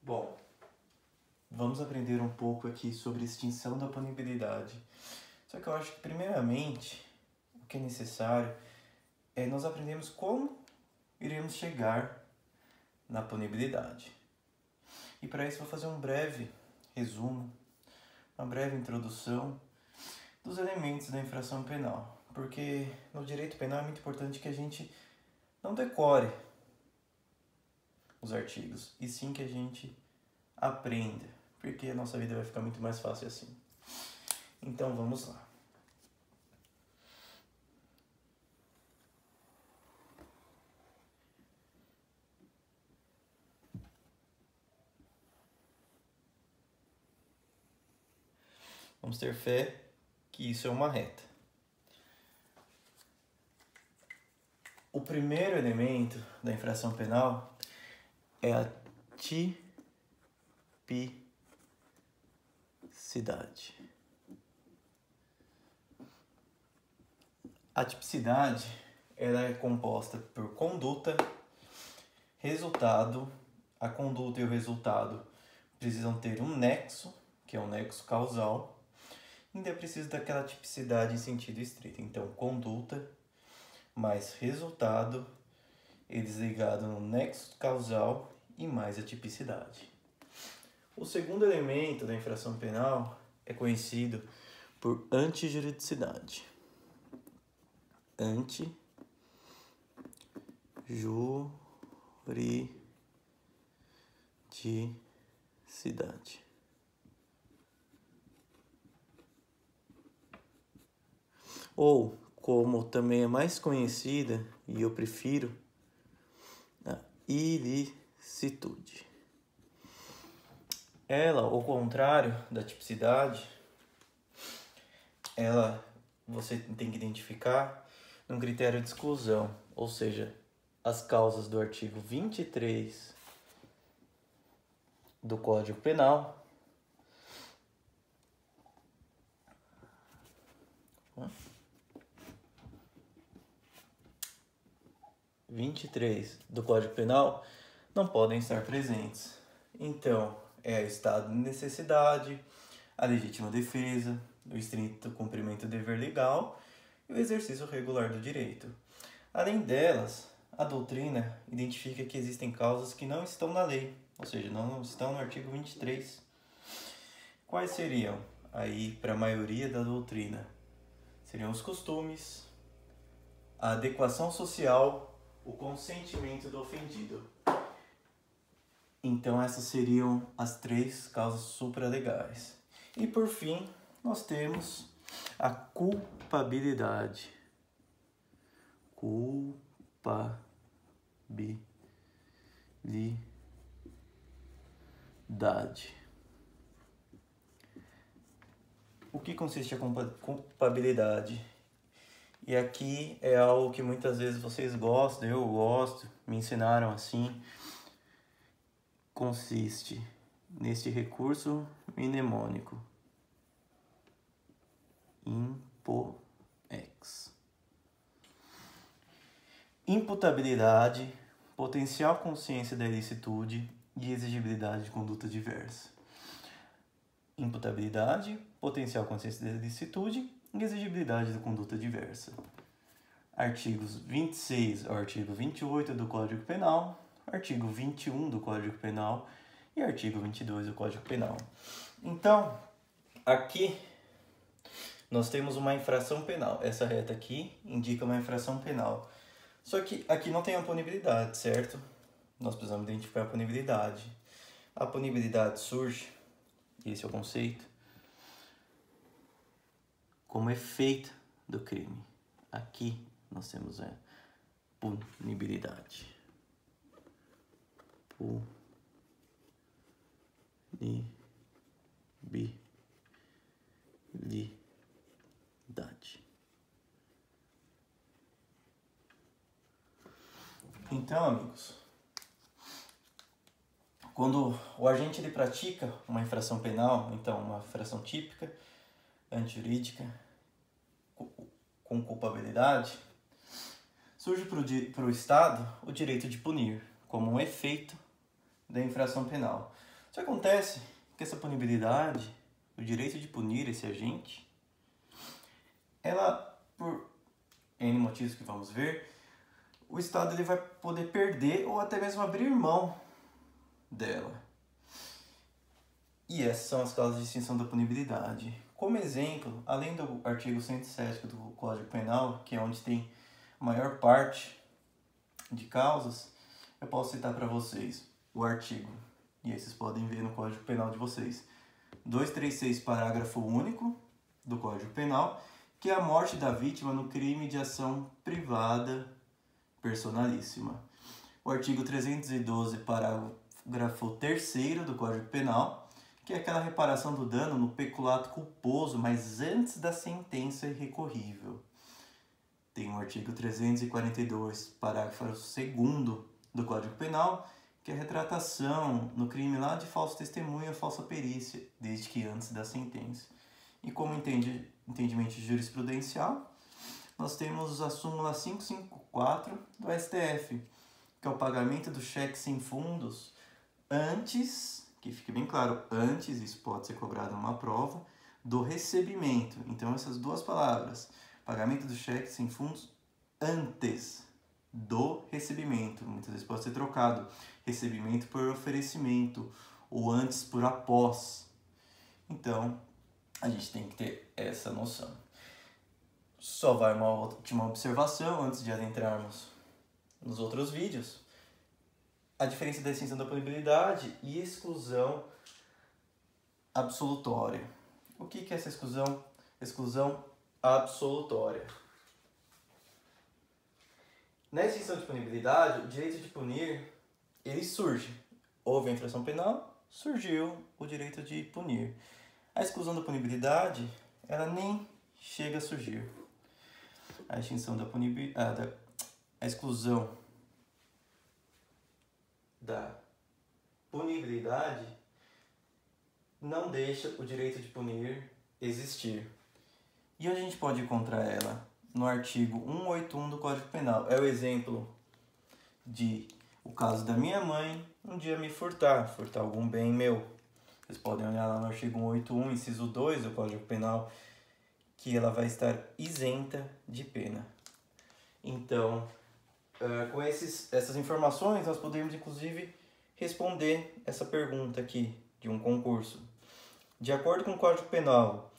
Bom, vamos aprender um pouco aqui sobre extinção da punibilidade. Só que eu acho que, primeiramente, o que é necessário é nós aprendermos como iremos chegar na punibilidade. E para isso vou fazer um breve resumo, uma breve introdução dos elementos da infração penal. Porque no direito penal é muito importante que a gente não decore os artigos, e sim que a gente aprenda, porque a nossa vida vai ficar muito mais fácil assim. Então vamos lá. Vamos ter fé que isso é uma reta. O primeiro elemento da infração penal é a tipicidade. A tipicidade ela é composta por conduta, resultado. A conduta e o resultado precisam ter um nexo, que é um nexo causal. Ainda precisa daquela tipicidade em sentido estrito. Então, conduta mais resultado, eles ligados no nexo causal e mais a tipicidade. O segundo elemento da infração penal é conhecido por antijuridicidade. Antijuridicidade. Ou, como também é mais conhecida, e eu prefiro, a ilicitude. Ela, ao contrário da tipicidade, você tem que identificar num critério de exclusão, ou seja, as causas do artigo 23 do Código Penal 23 do Código Penal não podem estar presentes. Então, é o estado de necessidade, a legítima defesa, o estrito cumprimento do dever legal e o exercício regular do direito. Além delas, a doutrina identifica que existem causas que não estão na lei, ou seja, não estão no artigo 23. Quais seriam? Aí, para a maioria da doutrina, seriam os costumes, a adequação social, o consentimento do ofendido. Então, essas seriam as três causas supralegais. E, por fim, nós temos a culpabilidade. Culpabilidade. O que consiste a culpabilidade? E aqui é algo que muitas vezes vocês gostam, eu gosto, me ensinaram assim. Consiste neste recurso mnemônico. IMPO-EX. Imputabilidade, potencial consciência da ilicitude e exigibilidade de conduta diversa. Imputabilidade, potencial consciência da ilicitude e exigibilidade de conduta diversa. Artigos 26 ao artigo 28 do Código Penal, artigo 21 do Código Penal e artigo 22 do Código Penal. Então, aqui nós temos uma infração penal. Essa reta aqui indica uma infração penal. Só que aqui não tem a punibilidade, certo? Nós precisamos identificar a punibilidade. A punibilidade surge, esse é o conceito, como efeito do crime. Aqui nós temos a punibilidade. Punibilidade. Então, amigos, quando o agente ele pratica uma infração penal, então uma infração típica, antijurídica, com culpabilidade, surge para o Estado o direito de punir, como um efeito da infração penal. que acontece que essa punibilidade, o direito de punir esse agente, ela, por N motivos que vamos ver, o Estado ele vai poder perder ou até mesmo abrir mão dela. E essas são as causas de extinção da punibilidade. Como exemplo, além do artigo 107 do Código Penal, que é onde tem a maior parte de causas, eu posso citar para vocês o artigo, e aí vocês podem ver no Código Penal de vocês, 236, parágrafo único do Código Penal, que é a morte da vítima no crime de ação privada personalíssima. O artigo 312, parágrafo 3º do Código Penal, que é aquela reparação do dano no peculato culposo, mas antes da sentença irrecorrível. Tem o artigo 342, parágrafo 2º do Código Penal, que é a retratação no crime lá de falso testemunho ou falsa perícia, desde que antes da sentença. E como entendimento jurisprudencial, nós temos a súmula 554 do STF, que é o pagamento do cheque sem fundos antes, que fique bem claro, antes, isso pode ser cobrado numa prova, do recebimento. Então essas duas palavras, pagamento do cheque sem fundos antes do recebimento, muitas vezes pode ser trocado, recebimento por oferecimento, ou antes por após. Então, a gente tem que ter essa noção. Só vai uma última observação antes de adentrarmos nos outros vídeos. A diferença da extinção da punibilidade e exclusão absolutória. O que é essa exclusão? Exclusão absolutória. Na extinção de punibilidade, o direito de punir, ele surge. Houve a infração penal, surgiu o direito de punir. A exclusão da punibilidade, ela nem chega a surgir. A extinção da punibilidade, a exclusão da punibilidade não deixa o direito de punir existir. E onde a gente pode encontrar ela? No artigo 181 do Código Penal. É o exemplo de o caso da minha mãe um dia me furtar algum bem meu. Vocês podem olhar lá no artigo 181, inciso 2 do Código Penal, que ela vai estar isenta de pena. Então, com essas informações, nós podemos, inclusive, responder essa pergunta aqui de um concurso. De acordo com o Código Penal,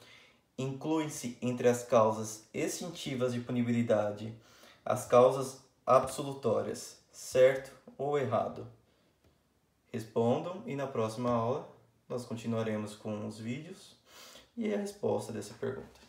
incluem-se entre as causas extintivas de punibilidade as causas absolutórias, certo ou errado? Respondam e na próxima aula nós continuaremos com os vídeos e a resposta dessa pergunta.